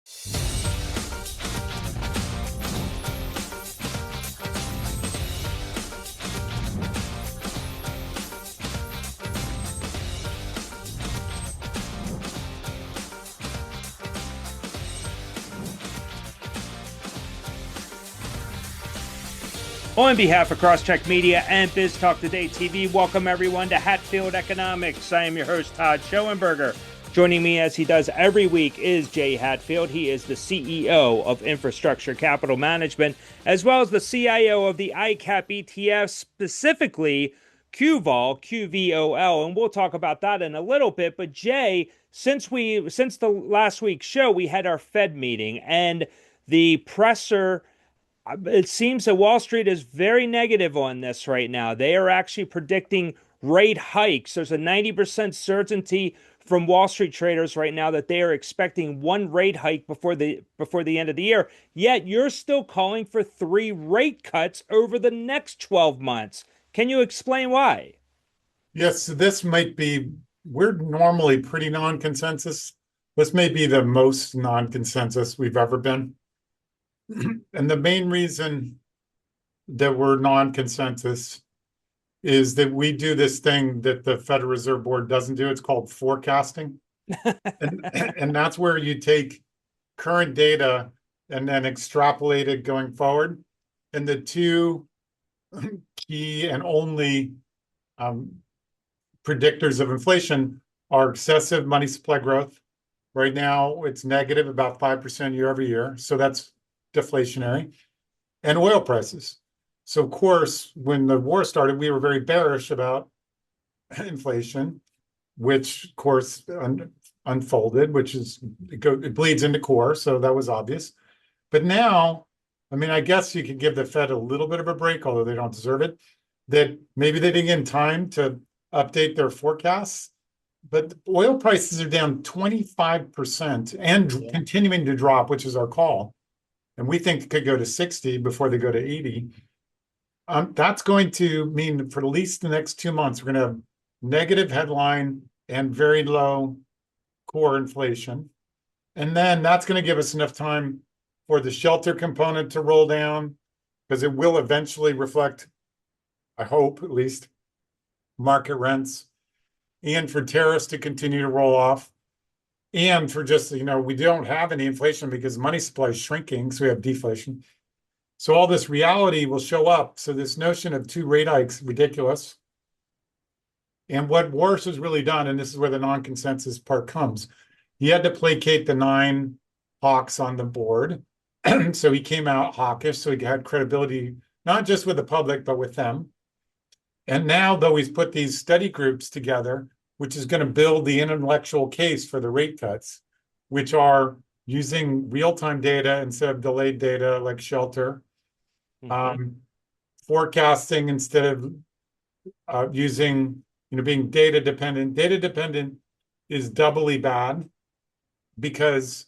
On behalf of Crosscheck Media and BizTalk Today TV, welcome everyone to Hatfield Economics. I am your host, Todd Schoenberger. Joining me as he does every week is Jay Hatfield. He is the CEO of Infrastructure Capital Management, as well as the CIO of the ICAP ETF, specifically QVOL, and we'll talk about that in a little bit. But Jay, since the last week's show, we had our Fed meeting, and the presser, it seems that Wall Street is very negative on this right now. They are actually predicting rate hikes. There's a 90% certainty from Wall Street traders right now that they are expecting one rate hike before the end of the year. Yet you're still calling for 3 rate cuts over the next 12 months. Can you explain why? Yes, we're normally pretty non-consensus. This may be the most non-consensus we've ever been. And the main reason that we're non-consensus is that we do this thing that the Federal Reserve Board doesn't do. It's called forecasting. And that's where you take current data and then extrapolate it going forward. And the two key and only predictors of inflation are excessive money supply growth. Right now, it's negative about 5% year over year. So that's deflationary, and oil prices. So, of course, when the war started, we were very bearish about inflation, which, of course, unfolded, it bleeds into core. So that was obvious. But now, I mean, I guess you could give the Fed a little bit of a break, although they don't deserve it, that maybe they didn't get time to update their forecasts. But oil prices are down 25% and continuing to drop, which is our call. And we think it could go to 60 before they go to 80. That's going to mean for at least the next 2 months, we're going to have negative headline and very low core inflation. And then that's going to give us enough time for the shelter component to roll down, because it will eventually reflect, I hope at least, market rents, and for tariffs to continue to roll off. And for just, we don't have any inflation because money supply is shrinking, so we have deflation. So all this reality will show up. So this notion of 2 rate hikes, ridiculous. And what Warsh has really done, and this is where the non-consensus part comes, he had to placate the 9 hawks on the board. So he came out hawkish, so he had credibility, not just with the public, but with them. And now, though, he's put these study groups together, which is going to build the intellectual case for the rate cuts, which Are using real-time data instead of delayed data like shelter, forecasting instead of using, being data dependent. Data dependent is doubly bad because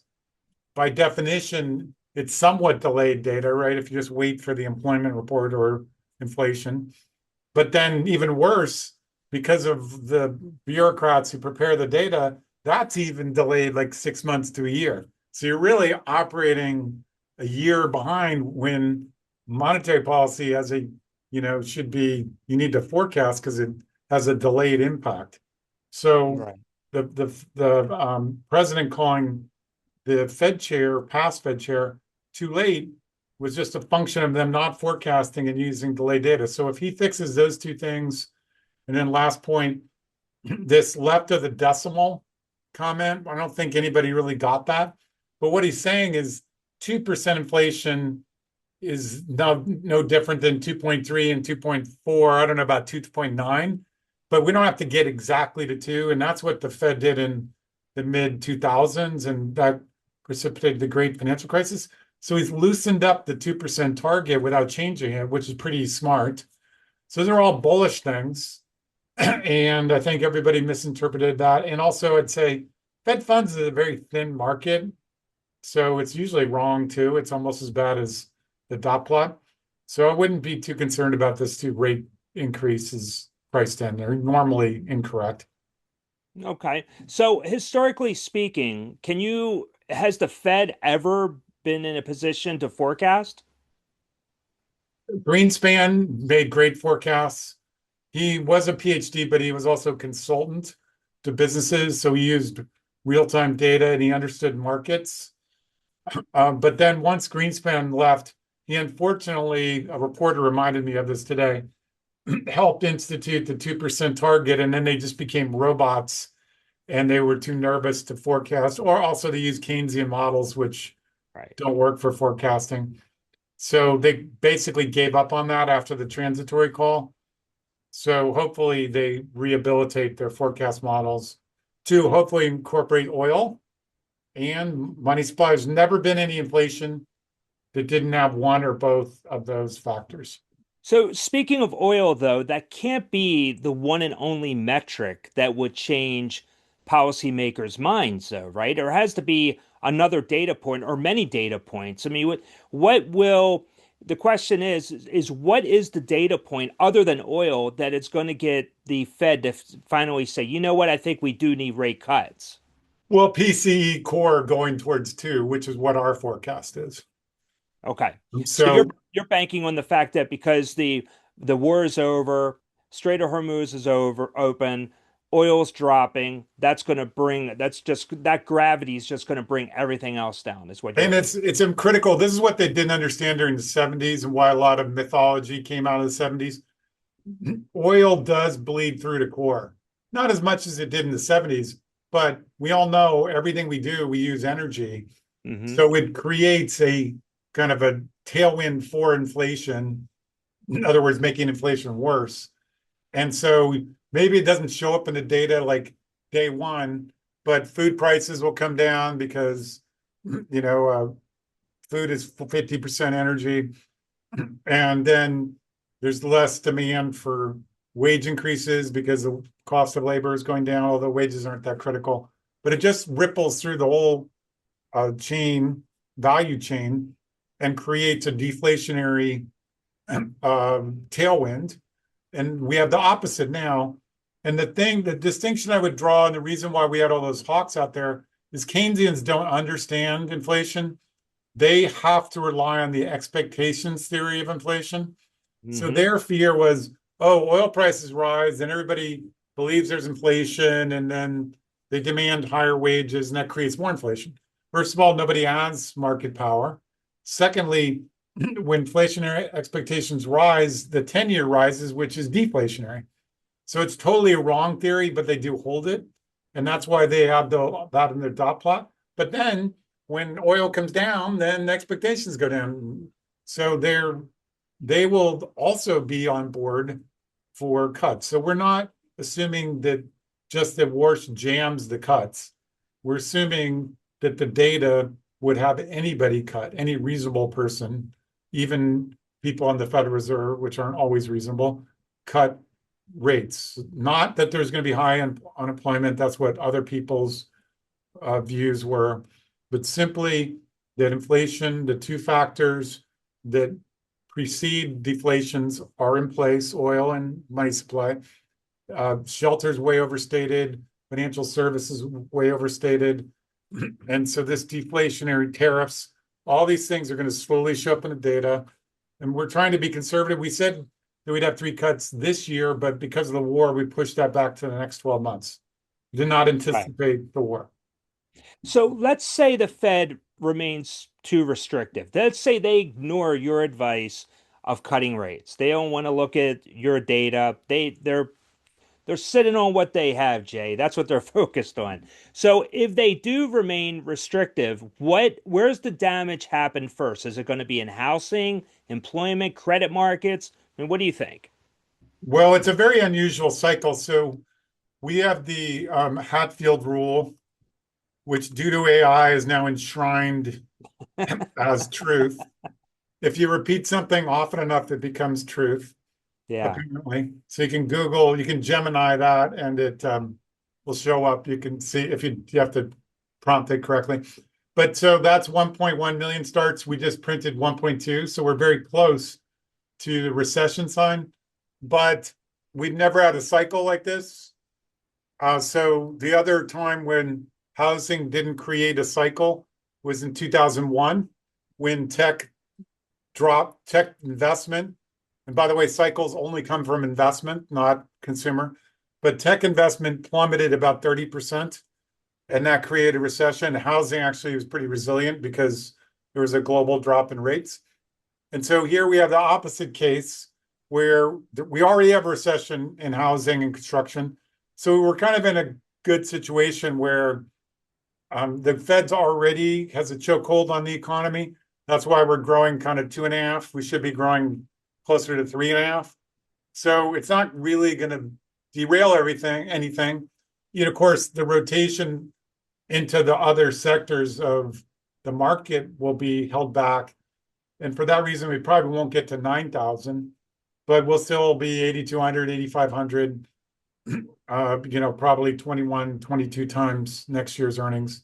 by definition, it's somewhat delayed data, right? If you just wait for the employment report or inflation. But then even worse, because of the bureaucrats who prepare the data, that's even delayed like 6 months to a year. So you're really operating a year behind when monetary policy should be, you need to forecast because it has a delayed impact. So right. The president calling the Fed chair, past Fed chair, too late was just a function of them not forecasting and using delayed data. So if he fixes those 2 things, and then last point, this left of the decimal comment, I don't think anybody really got that. But what he's saying is 2% inflation is no different than 2.3 and 2.4. I don't know about 2.9, but we don't have to get exactly to 2. And that's what the Fed did in the mid-2000s, and that precipitated the great financial crisis. So he's loosened up the 2% target without changing it, which is pretty smart. So those are all bullish things. And I think everybody misinterpreted that. And also, I'd say Fed funds is a very thin market. So it's usually wrong, too. It's almost as bad as the dot plot. So I wouldn't be too concerned about this 2 rate increases priced in. They're normally incorrect. Okay. So historically speaking, can you has the Fed ever been in a position to forecast? Greenspan made great forecasts. He was a PhD, but he was also a consultant to businesses. So he used real-time data and he understood markets. But then once Greenspan left, he unfortunately, a reporter reminded me of this today, helped institute the 2% target, and then they just became robots and they were too nervous to forecast, or also they use Keynesian models, which Right. don't work for forecasting. So they basically gave up on that after the transitory call. So hopefully they rehabilitate their forecast models to hopefully incorporate oil and money supply. There's never been any inflation that didn't have one or both of those factors. So, speaking of oil, though, that can't be the one and only metric that would change policymakers' minds, though, right? There has to be another data point or many data points. I mean, what will the question is what is the data point other than oil that it's going to get the Fed to finally say, you know what, I think we do need rate cuts? Well, PCE core going towards two, which is what our forecast is. Okay. So So, you're banking on the fact that because the war is over, Strait of Hormuz is over open, oil's dropping, that's just that gravity is just going to bring everything else down, is what and you're it's critical. This is what they didn't understand during the 70s and why a lot of mythology came out of the 70s. Oil does bleed through to core. Not as much as it did in the 70s, but we all know everything we do, we use energy. hmm So it creates a kind of a tailwind for inflation. In other words, making inflation worse. And so maybe it doesn't show up in the data like day one, but food prices will come down because, food is 50% energy. And then there's less demand for wage increases because the cost of labor is going down, although wages aren't that critical. But it just ripples through the whole value chain, and creates a deflationary tailwind. And we have the opposite now. And the distinction I would draw, and the reason why we had all those hawks out there, is Keynesians don't understand inflation. They have to rely on the expectations theory of inflation. So hmm their fear was, oh, oil prices rise, and everybody believes there's inflation, and then they demand higher wages, and that creates more inflation. First of all, nobody has market power. Secondly, when inflationary expectations rise, the 10-year rises, which is deflationary. So it's totally a wrong theory, but they do hold it. And that's why they have that in their dot plot. But then when oil comes down, then expectations go down. So they will also be on board for cuts. So we're not assuming that just the war jams the cuts. We're assuming that the data would have anybody cut, any reasonable person, even people on the Federal Reserve, which aren't always reasonable, cut rates. Not that there's going to be high unemployment. That's what other people's views were, but simply that inflation, the two factors that precede deflations are in place, oil and money supply. Shelter's way overstated, financial services way overstated. And so this deflationary tariffs, all these things are going to slowly show up in the data. And we're trying to be conservative. We said that we'd have three cuts this year, but because of the war, we pushed that back to the next 12 months. We did not Right. anticipate the war. So let's say the Fed remains too restrictive. Let's say they ignore your advice of cutting rates. They don't want to look at your data. They're sitting on what they have, Jay. That's what they're focused on. So if they do remain restrictive, where's the damage happen first? Is it going to be in housing, employment, credit markets? I mean, what do you think? Well, it's a very unusual cycle. So we have the Hatfield rule, which due to AI is now enshrined as truth. If you repeat something often enough, it becomes truth, Yeah. apparently. So you can Google, you can Gemini that, and it will show up. You can see if you have to prompt it correctly. But so that's 1.1 million starts. We just printed 1.2. So we're very close to the recession sign. But we've never had a cycle like this. So the other time when housing didn't create a cycle was in 2001 when tech dropped, tech investment. And by the way, cycles only come from investment, not consumer. But tech investment plummeted about 30%, and that created a recession. Housing actually was pretty resilient because there was a global drop in rates. And so here we have the opposite case where we already have a recession in housing and construction. So we're kind of in a good situation where the Fed's already has a chokehold on the economy. That's why we're growing kind of 2.5. We should be growing closer to 3.5. So it's not really going to derail anything. Of course, the rotation into the other sectors of the market will be held back. And for that reason, we probably won't get to 9,000, but we'll still be 8,200, 8,500, probably 21, 22 times next year's earnings.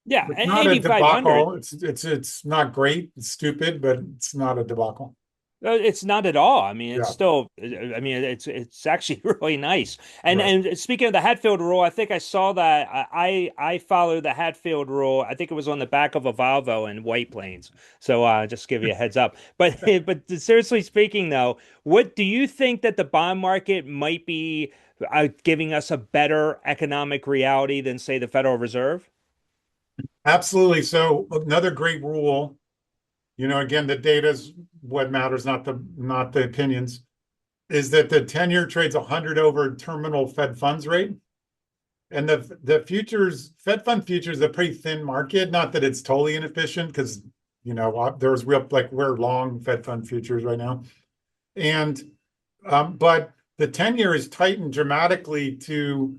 Yeah, It's and not a 8,500. debacle. It's not great. It's stupid, but it's not a debacle. It's not at all. I mean, it's Yeah, still. I mean, it's actually really nice. And right. and speaking of the Hatfield rule, I think I saw that. I follow the Hatfield rule. I think it was on the back of a Volvo in White Plains. So just give you a heads up. But but seriously speaking, though, what do you think that the bond market might be giving us a better economic reality than, say, the Federal Reserve? Absolutely. So another great rule, again, the data is what matters, not the opinions, is that the 10-year trades 100 over terminal Fed funds rate. And the futures, Fed fund futures, is a pretty thin market. Not that it's totally inefficient, because there's real, like, we're long Fed fund futures right now, and but the 10-year is tightened dramatically to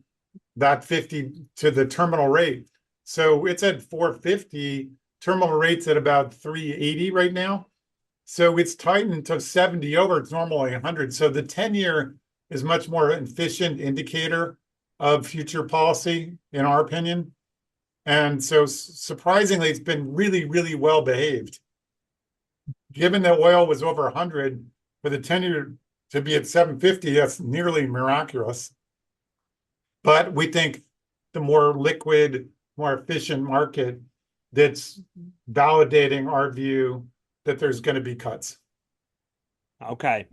that 50 to the terminal rate. So it's at 450. Terminal rate's at about 380 right now. So it's tightened to 70 over. It's normally 100. So the 10-year is much more efficient indicator of future policy, in our opinion. And so surprisingly, it's been really, really well behaved. Given that oil was over 100, for the 10-year to be at 750, that's nearly miraculous. But we think the more liquid, more efficient market, that's validating our view that there's going to be cuts. Okay.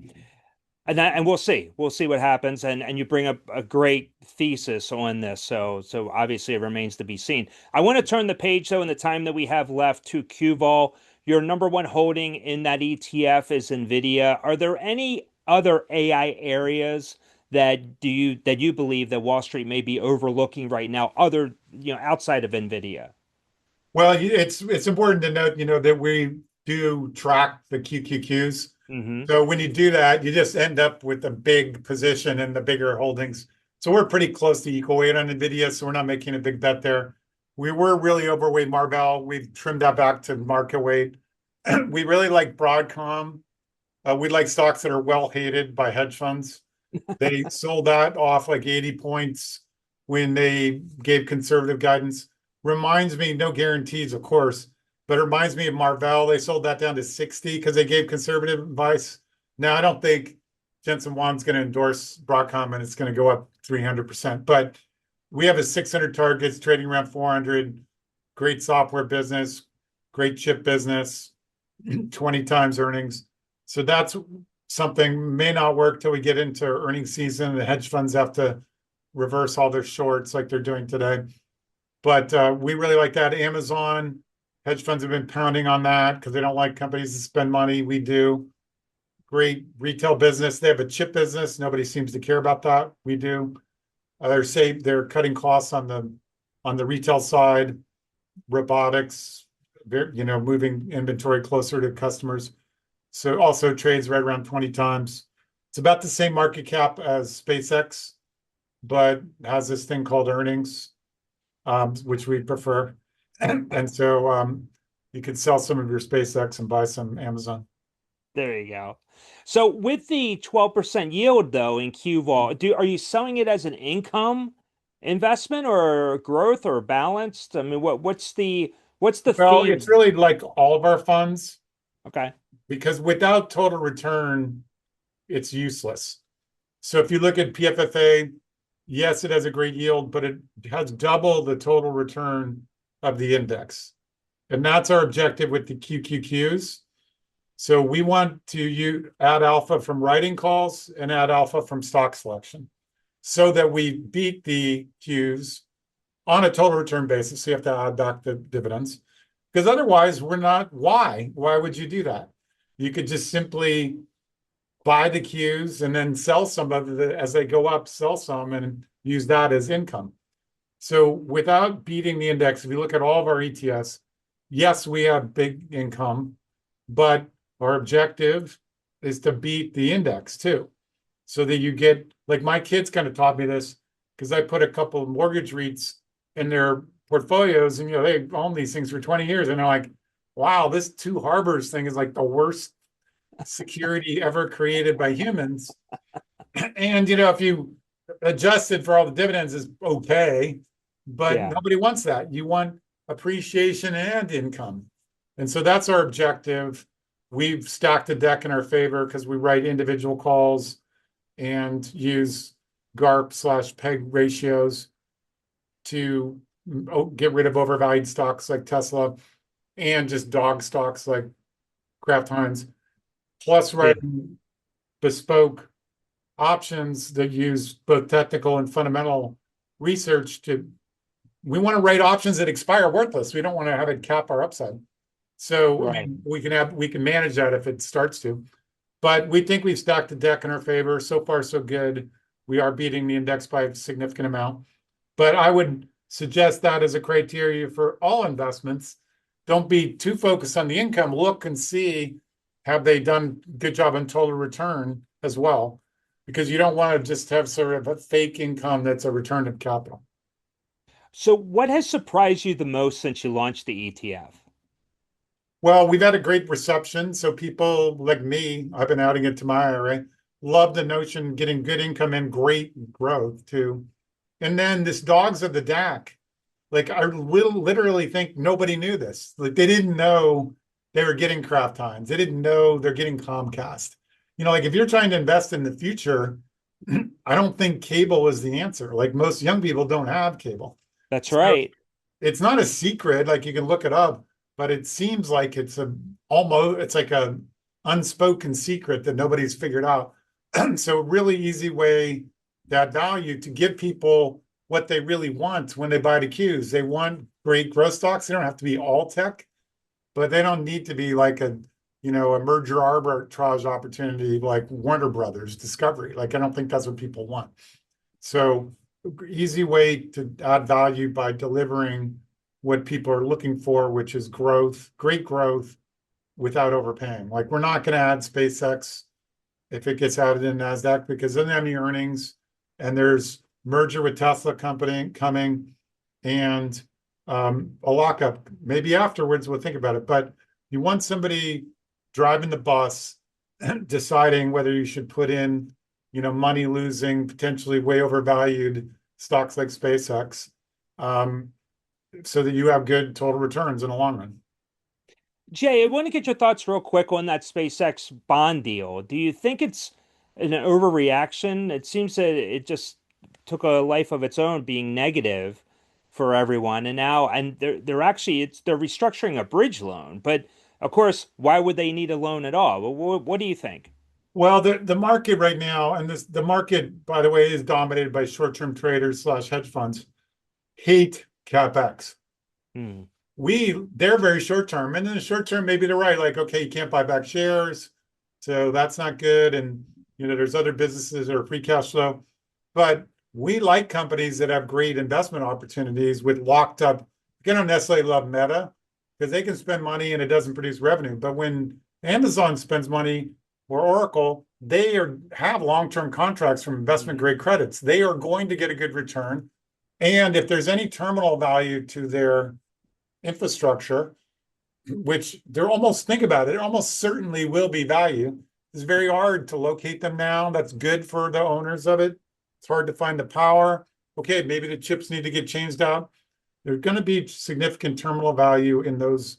And we'll see what happens. And you bring up a great thesis on this. So obviously it remains to be seen. I want to turn the page, though, in the time that we have left, to QVol. Your number one holding in that ETF is Nvidia. Are there any other AI areas that you believe that Wall Street may be overlooking right now, other, outside of Nvidia? Well, it's important to note, that we do track the QQQs. Hmm. So when you do that, you just end up with a big position in the bigger holdings. So we're pretty close to equal weight on Nvidia, so we're not making a big bet there. We were really overweight Marvell. We've trimmed that back to market weight. We really like Broadcom. We like stocks that are well hated by hedge funds. They sold that off like 80 points when they gave conservative guidance. Reminds me, no guarantees, of course, but it reminds me of Marvell. They sold that down to 60 because they gave conservative advice. Now, I don't think Jensen Huang's going to endorse Broadcom and it's going to go up 300%. But we have a 600 targets trading around 400. Great software business, great chip business, 20 times earnings. So that's something may not work till we get into earnings season. The hedge funds have to reverse all their shorts like they're doing today. But we really like that. Amazon, hedge funds have been pounding on that because they don't like companies that spend money. We do. Great retail business. They have a chip business. Nobody seems to care about that. We do. They're cutting costs on the retail side, robotics, moving inventory closer to customers. So also trades right around 20 times. It's about the same market cap as SpaceX, but has this thing called earnings, which we prefer. And so you could sell some of your SpaceX and buy some Amazon. There you go. So with the 12% yield, though, in QVol, are you selling it as an income investment or growth or balanced? I mean, what's the Well, it's theme? really like all of our funds, Okay. because without total return, it's useless. So if you look at PFFA, yes, it has a great yield, but it has double the total return of the index. And that's our objective with the QQQs. So we want to add alpha from writing calls and add alpha from stock selection so that we beat the Qs on a total return basis. So you have to add back the dividends because otherwise we're not. Why would you do that? You could just simply buy the Qs and then sell some of the, as they go up, sell some and use that as income. So without beating the index, if you look at all of our ETFs, yes, we have big income, but our objective is to beat the index too. So that you get, like my kids kind of taught me this because I put a couple of mortgage REITs in their portfolios and, they own these things for 20 years. And they're like, wow, this Two Harbors thing is like the worst security ever created by humans. And, if you adjusted for all the dividends is okay, but Yeah. nobody wants that. You want appreciation and income. And so that's our objective. We've stacked the deck in our favor because we write individual calls and use GARP/PEG ratios to get rid of overvalued stocks like Tesla and just dog stocks like Kraft Heinz, plus Yeah. writing bespoke options that use both technical and fundamental research we want to write options that expire worthless. We don't want to have it cap our upside. So, I Right. mean, we can manage that if it starts to, but we think we've stacked the deck in our favor. So far, so good. We are beating the index by a significant amount, but I would suggest that as a criteria for all investments. Don't be too focused on the income. Look and see, have they done a good job on total return as well? Because you don't want to just have sort of a fake income that's a return of capital. So, what has surprised you the most since you launched the ETF? Well, we've had a great reception. So people like me, I've been adding it to my IRA, love the notion of getting good income and great growth too. And then this dogs of the DAC, like I will literally think nobody knew this. Like they didn't know they were getting Kraft Heinz. They didn't know they're getting Comcast. Like if you're trying to invest in the future, I don't think cable is the answer. Like most young people don't have cable. That's So right. it's not a secret, like you can look it up, but it seems like it's like a unspoken secret that nobody's figured out. So really easy way to add value to give people what they really want when they buy the Qs. They want great growth stocks. They don't have to be all tech, but they don't need to be like a merger arbitrage opportunity like Warner Brothers Discovery. Like I don't think that's what people want. So easy way to add value by delivering what people are looking for, which is growth, great growth without overpaying. Like we're not going to add SpaceX if it gets added in NASDAQ because it doesn't have any earnings and there's merger with Tesla company coming and a lockup. Maybe afterwards we'll think about it, but you want somebody driving the bus deciding whether you should put in money losing, potentially way overvalued stocks like SpaceX, so that you have good total returns in the long run. Jay, I want to get your thoughts real quick on that SpaceX bond deal. Do you think it's an overreaction? It seems that it just took a life of its own, being negative for everyone, and now they're actually they're restructuring a bridge loan. But of course, why would they need a loan at all? What do you think? Well, the market right now, and the market, by the way, is dominated by short-term traders/hedge funds, hate CapEx. Hmm. They're very short term. And in the short term, maybe they're right. Like, okay, you can't buy back shares. So that's not good. And, there's other businesses that are free cash flow. But we like companies that have great investment opportunities with locked up. You don't necessarily love Meta because they can spend money and it doesn't produce revenue. But when Amazon spends money or Oracle, have long-term contracts from investment grade credits. They are going to get a good return. And if there's any terminal value to their infrastructure, which they're almost think about it, it almost certainly will be value. It's very hard to locate them now. That's good for the owners of it. It's hard to find the power. Okay, maybe the chips need to get changed out. There's going to be significant terminal value in those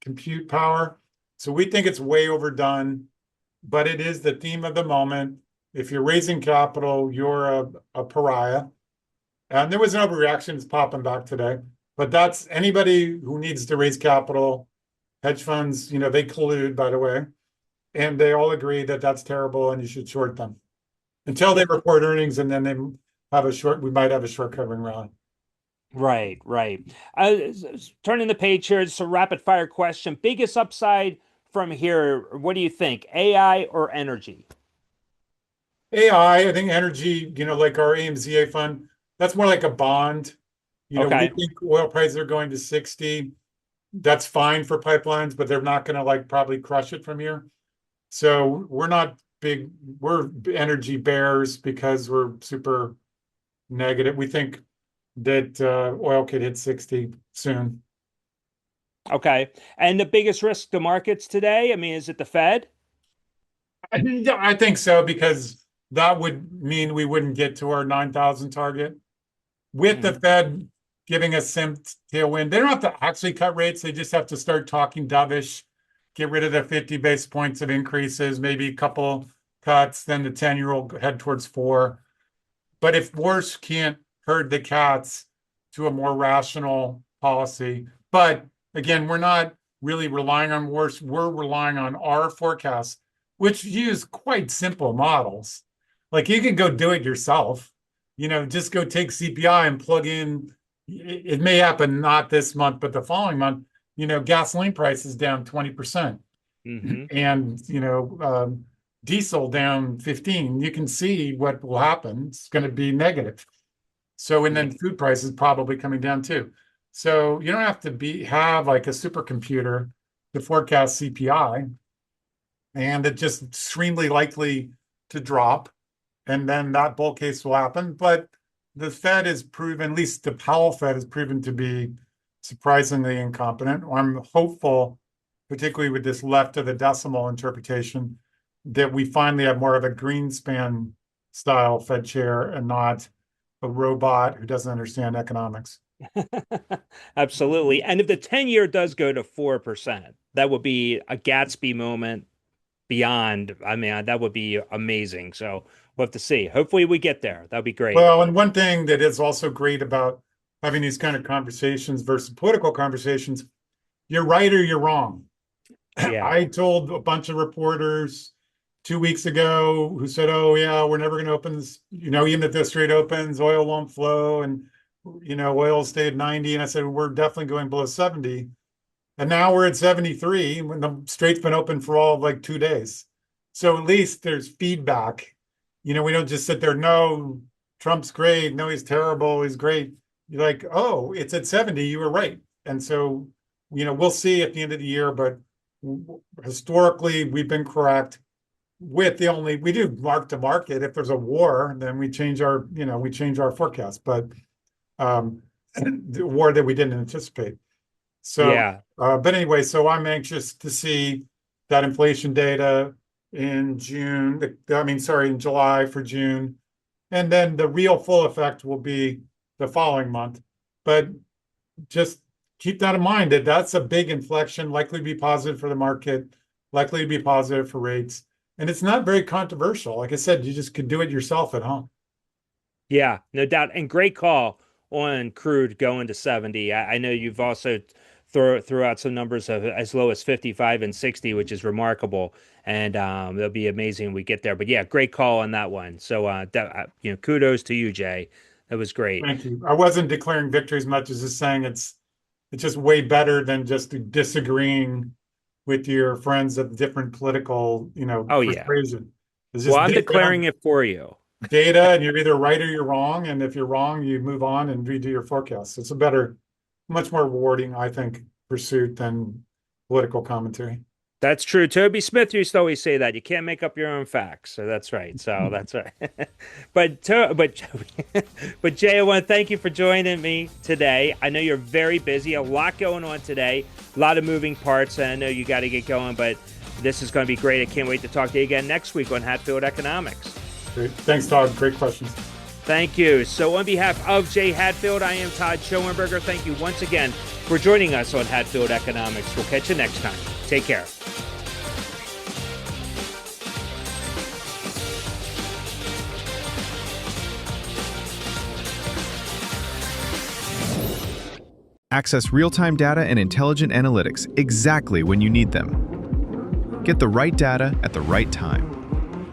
compute power. So we think it's way overdone, but it is the theme of the moment. If you're raising capital, you're a pariah. And there was an overreaction. It's popping back today. But that's anybody who needs to raise capital, hedge funds, they collude, by the way, and they all agree that that's terrible and you should short them until they report earnings, and then we might have a short covering rally. Right, right. Turning the page here, it's a rapid fire question. Biggest upside from here, what do you think? AI or energy? AI, I think energy, like our AMZA fund, that's more like a bond. We Okay. think oil prices are going to 60. That's fine for pipelines, but they're not going to like probably crush it from here. So we're energy bears because we're super negative. We think that oil could hit 60 soon. Okay. And the biggest risk to markets today, I mean, is it the Fed? I think so, because that would mean we wouldn't get to our 9,000 target. With the Mhm. Fed giving us some tailwind, they don't have to actually cut rates. They just have to start talking dovish, get rid of the 50 basis points of increases, maybe a couple cuts, then the 10-year will head towards 4. But if worse can't herd the cats to a more rational policy. But again, we're not really relying on worse. We're relying on our forecasts, which use quite simple models. Like you can go do it yourself. Just go take CPI and plug in. It may happen not this month, but the following month, gasoline prices down 20%. Hmm. And diesel down 15. You can see what will happen. It's going to be negative. So, and Yeah. then food prices probably coming down too. So you don't have to have like a supercomputer to forecast CPI, and it's just extremely likely to drop, and then that bull case will happen. But the Fed has proven, at least the Powell Fed has proven to be surprisingly incompetent. I'm hopeful, particularly with this left of the decimal interpretation, that we finally have more of a Greenspan style Fed chair and not a robot who doesn't understand economics. Absolutely. And if the 10-year does go to 4%, that would be a Gatsby moment beyond. I mean, that would be amazing. So we'll have to see. Hopefully we get there. That'd be great. Well, and one thing that is also great about having these kind of conversations versus political conversations, you're right or you're wrong. Yeah. I told a bunch of reporters 2 weeks ago who said, "Oh yeah, we're never going to open this. Even if this rate opens, oil won't flow, and oil will stay at 90." And I said, "We're definitely going below 70." And now we're at 73 when the strait's been open for all of like 2 days. So at least there's feedback. We don't just sit there, no, Trump's great, no, he's terrible, he's great. You're like, oh, it's at 70, you were right. And so, we'll see at the end of the year, but historically we've been correct. We do mark to market. If there's a war, then we change our forecast, but the war that we didn't anticipate. So, Yeah. but anyway, so I'm anxious to see that inflation data in June. I mean, sorry, in July for June. And then the real full effect will be the following month. But just keep that in mind that that's a big inflection, likely to be positive for the market, likely to be positive for rates. And it's not very controversial. Like I said, you just could do it yourself at home. Yeah, no doubt. And great call on crude going to 70. I know you've also threw out some numbers of as low as 55 and 60, which is remarkable. And it'll be amazing when we get there. But yeah, great call on that one. So kudos to you, Jay. That was great. Thank you. I wasn't declaring victory as much as just saying it's just way better than just disagreeing with your friends of different political, Oh yeah. persuasion. It's Well, just I'm declaring data, it for you. and you're either right or you're wrong. And if you're wrong, you move on and redo your forecast. It's much more rewarding, I think, pursuit than political commentary. That's true. Toby Smith used to always say that you can't make up your own facts. So that's right. So that's right. But but Jay, I want to thank you for joining me today. I know you're very busy, a lot going on today, a lot of moving parts, and I know you got to get going. But this is going to be great. I can't wait to talk to you again next week on Hatfield Economics. Great. Thanks, Todd. Great questions. Thank you. So on behalf of Jay Hatfield, I am Todd Schoenberger. Thank you once again for joining us on Hatfield Economics. We'll catch you next time. Take care. Access real-time data and intelligent analytics exactly when you need them. Get the right data at the right time.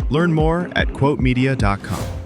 Learn more at quotemedia.com.